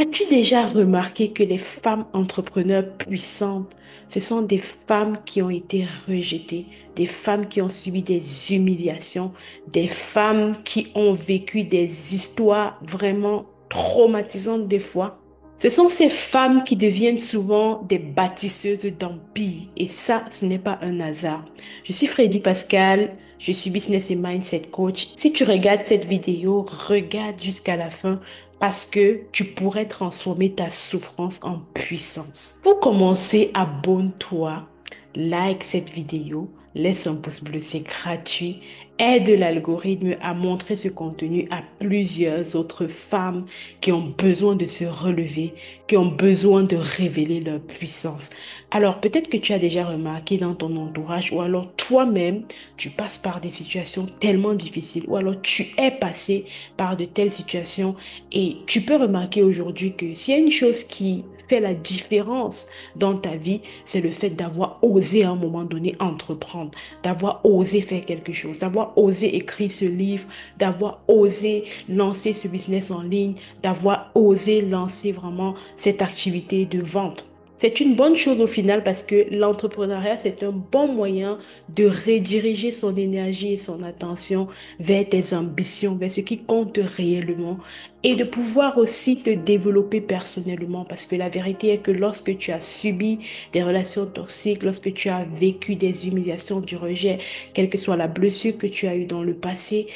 As-tu déjà remarqué que les femmes entrepreneurs puissantes, ce sont des femmes qui ont été rejetées, des femmes qui ont subi des humiliations, des femmes qui ont vécu des histoires vraiment traumatisantes des fois? Ce sont ces femmes qui deviennent souvent des bâtisseuses d'empires et ça, ce n'est pas un hasard. Je suis Freddy Pascal, je suis Business et Mindset Coach. Si tu regardes cette vidéo, regarde jusqu'à la fin parce que tu pourrais transformer ta souffrance en puissance. Pour commencer, abonne-toi, like cette vidéo, laisse un pouce bleu, c'est gratuit. Aide l'algorithme à montrer ce contenu à plusieurs autres femmes qui ont besoin de se relever, qui ont besoin de révéler leur puissance. Alors peut-être que tu as déjà remarqué dans ton entourage ou alors toi-même, tu passes par des situations tellement difficiles ou alors tu es passé par de telles situations et tu peux remarquer aujourd'hui que s'il y a une chose qui fait la différence dans ta vie, c'est le fait d'avoir osé à un moment donné entreprendre, d'avoir osé faire quelque chose, d'avoir osé écrire ce livre, d'avoir osé lancer ce business en ligne, d'avoir osé lancer vraiment cette activité de vente. C'est une bonne chose au final parce que l'entrepreneuriat, c'est un bon moyen de rediriger son énergie et son attention vers tes ambitions, vers ce qui compte réellement et de pouvoir aussi te développer personnellement parce que la vérité est que lorsque tu as subi des relations toxiques, lorsque tu as vécu des humiliations, du rejet, quelle que soit la blessure que tu as eue dans le passé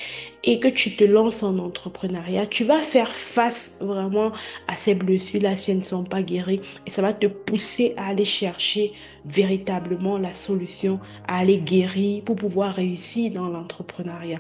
et que tu te lances en entrepreneuriat, tu vas faire face vraiment à ces blessures-là si elles ne sont pas guéries et ça va te pousser à aller chercher véritablement la solution, à aller guérir pour pouvoir réussir dans l'entrepreneuriat.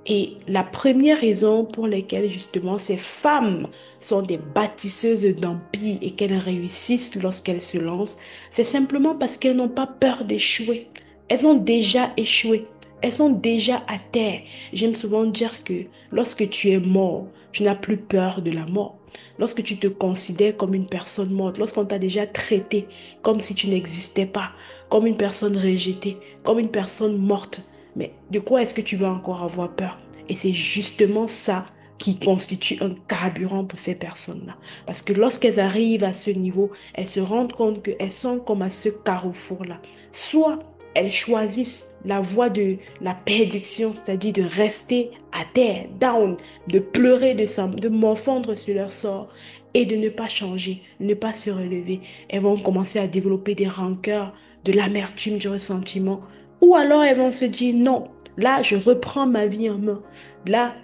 Et la première raison pour laquelle justement ces femmes sont des bâtisseuses d'empires et qu'elles réussissent lorsqu'elles se lancent, c'est simplement parce qu'elles n'ont pas peur d'échouer. Elles ont déjà échoué. Elles sont déjà à terre. J'aime souvent dire que lorsque tu es mort, tu n'as plus peur de la mort. Lorsque tu te considères comme une personne morte, lorsqu'on t'a déjà traité comme si tu n'existais pas, comme une personne rejetée, comme une personne morte, mais de quoi est-ce que tu vas encore avoir peur? Et c'est justement ça qui constitue un carburant pour ces personnes-là. Parce que lorsqu'elles arrivent à ce niveau, elles se rendent compte qu'elles sont comme à ce carrefour-là. Soit elles choisissent la voie de la perdition, c'est-à-dire de rester à terre, down, de pleurer, de morfondre sur leur sort et de ne pas changer, ne pas se relever. Elles vont commencer à développer des rancœurs, de l'amertume, du ressentiment. Ou alors elles vont se dire non, là je reprends ma vie en main. Là,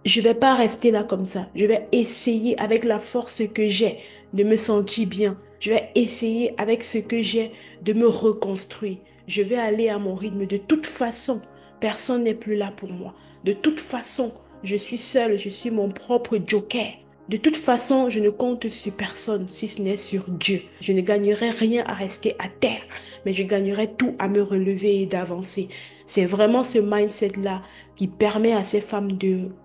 je vais pas rester là comme ça. Je vais essayer avec la force que j'ai de me sentir bien. Je vais essayer avec ce que j'ai de me reconstruire. Je vais aller à mon rythme. De toute façon, personne n'est plus là pour moi. De toute façon, je suis seule, je suis mon propre joker. De toute façon, je ne compte sur personne si ce n'est sur Dieu. Je ne gagnerai rien à rester à terre, mais je gagnerai tout à me relever et d'avancer. C'est vraiment ce mindset-là qui permet à ces femmes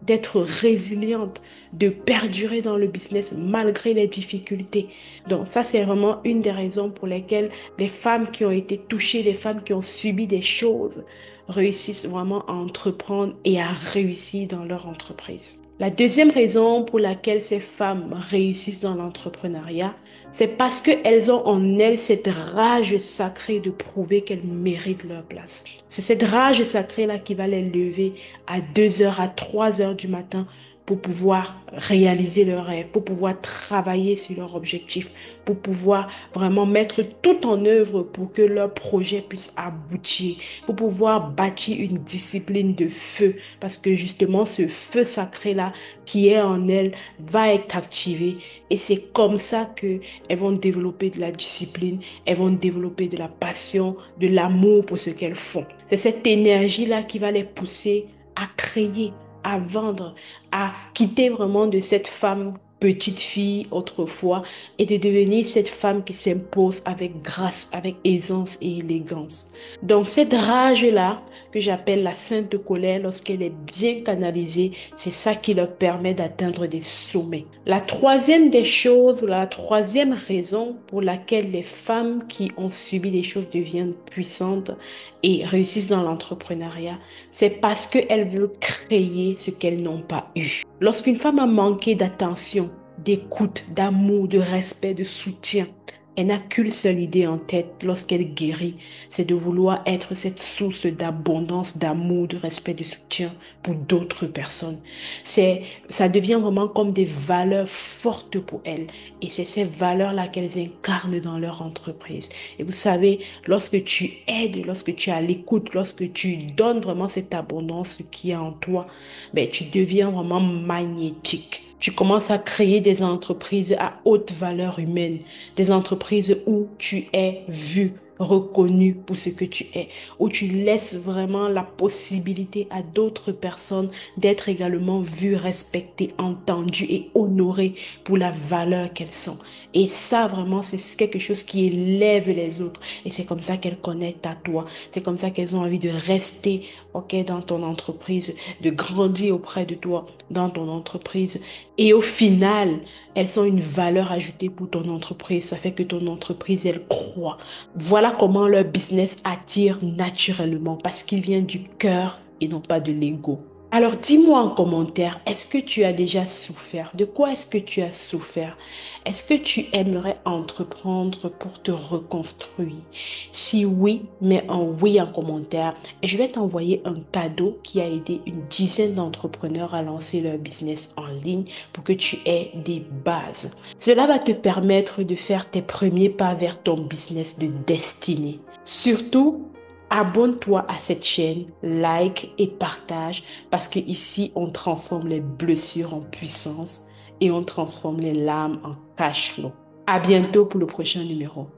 d'être résilientes, de perdurer dans le business malgré les difficultés. Donc ça, c'est vraiment une des raisons pour lesquelles les femmes qui ont été touchées, les femmes qui ont subi des choses, réussissent vraiment à entreprendre et à réussir dans leur entreprise. La deuxième raison pour laquelle ces femmes réussissent dans l'entrepreneuriat, c'est parce qu'elles ont en elles cette rage sacrée de prouver qu'elles méritent leur place. C'est cette rage sacrée-là qui va les lever à 2 heures, à 3 heures du matin pour pouvoir réaliser leurs rêves, pour pouvoir travailler sur leurs objectifs, pour pouvoir vraiment mettre tout en œuvre pour que leur projet puisse aboutir, pour pouvoir bâtir une discipline de feu. Parce que justement, ce feu sacré-là qui est en elles va être activé. Et c'est comme ça qu'elles vont développer de la discipline, elles vont développer de la passion, de l'amour pour ce qu'elles font. C'est cette énergie-là qui va les pousser à créer, à vendre, à quitter vraiment de cette femme petite fille autrefois et de devenir cette femme qui s'impose avec grâce, avec aisance et élégance. Donc cette rage-là, que j'appelle la sainte colère, lorsqu'elle est bien canalisée, c'est ça qui leur permet d'atteindre des sommets. La troisième des choses, la troisième raison pour laquelle les femmes qui ont subi des choses deviennent puissantes et réussissent dans l'entrepreneuriat, c'est parce qu'elles veulent créer ce qu'elles n'ont pas eu. Lorsqu'une femme a manqué d'attention, d'écoute, d'amour, de respect, de soutien. Elle n'a qu'une seule idée en tête lorsqu'elle guérit, c'est de vouloir être cette source d'abondance, d'amour, de respect, de soutien pour d'autres personnes. Ça devient vraiment comme des valeurs fortes pour elles. Et c'est ces valeurs-là qu'elles incarnent dans leur entreprise. Et vous savez, lorsque tu aides, lorsque tu es à l'écoute, lorsque tu donnes vraiment cette abondance qui est en toi, ben, tu deviens vraiment magnétique. Tu commences à créer des entreprises à haute valeur humaine, des entreprises où tu es vu, reconnu pour ce que tu es, où tu laisses vraiment la possibilité à d'autres personnes d'être également vues, respectées, entendues et honorées pour la valeur qu'elles sont. Et ça, vraiment, c'est quelque chose qui élève les autres. Et c'est comme ça qu'elles connectent à toi. C'est comme ça qu'elles ont envie de rester, ok, dans ton entreprise, de grandir auprès de toi dans ton entreprise. Et au final, elles sont une valeur ajoutée pour ton entreprise. Ça fait que ton entreprise, elle croît. Voilà comment leur business attire naturellement parce qu'il vient du cœur et non pas de l'ego. Alors dis-moi en commentaire, est-ce que tu as déjà souffert? De quoi est-ce que tu as souffert? Est-ce que tu aimerais entreprendre pour te reconstruire? Si oui, mets un oui en commentaire et je vais t'envoyer un cadeau qui a aidé une dizaine d'entrepreneurs à lancer leur business en ligne pour que tu aies des bases. Cela va te permettre de faire tes premiers pas vers ton business de destinée. Surtout, abonne-toi à cette chaîne, like et partage parce que ici on transforme les blessures en puissance et on transforme les larmes en cash flow. À bientôt pour le prochain numéro.